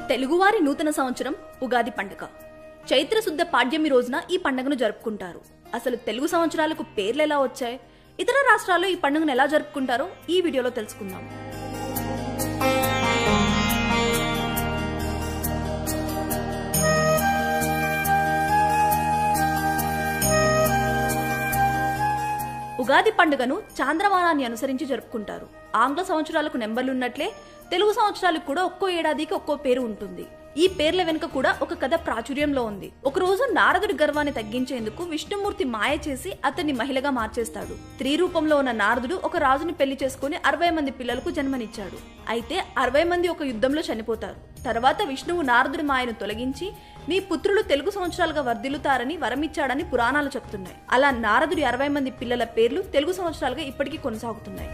తెలుగువారి నూతన సంవత్సరం ఉగాది పండుగ. చైత్ర శుద్ధ పాడ్యమి రోజున ఈ పండుగను జరుపుకుంటారు. అసలు తెలుగు సంవత్సరాలకు పేర్లు ఎలా వచ్చాయి, ఇతర రాష్ట్రాల్లో ఈ పండుగను ఎలా జరుపుకుంటారో ఈ వీడియోలో తెలుసుకుందాం. ఉగాది పండుగను చాంద్రమానాన్ని అనుసరించి జరుపుకుంటారు. ఆంగ్ల సంవత్సరాలకు నెంబర్లున్నట్లే తెలుగు సంవత్సరాలకు కూడా ఒక్కో ఏడాదికి ఒక్కో పేరు ఉంటుంది. ఈ పేర్ల వెనుక కూడా ఒక కథ ప్రాచుర్యంలో ఉంది. ఒకరోజు నారదుడి గర్వాన్ని తగ్గించేందుకు విష్ణుమూర్తి మాయ చేసి అతన్ని మహిళగా మార్చేస్తాడు. స్త్రీ రూపంలో ఉన్న నారదుడు ఒక రాజుని పెళ్లి చేసుకుని 60 మంది పిల్లలకు జన్మనిచ్చాడు. అయితే 60 మంది ఒక యుద్ధంలో చనిపోతారు. తర్వాత విష్ణువు నారదుడి మాయను తొలగించి నీ పుత్రులు తెలుగు సంవత్సరాలుగా వర్ధిల్లుతారని వరమిచ్చాడని పురాణాలు చెప్తున్నాయి. అలా నారదుడి 60 మంది పిల్లల పేర్లు తెలుగు సంవత్సరాలుగా ఇప్పటికీ కొనసాగుతున్నాయి.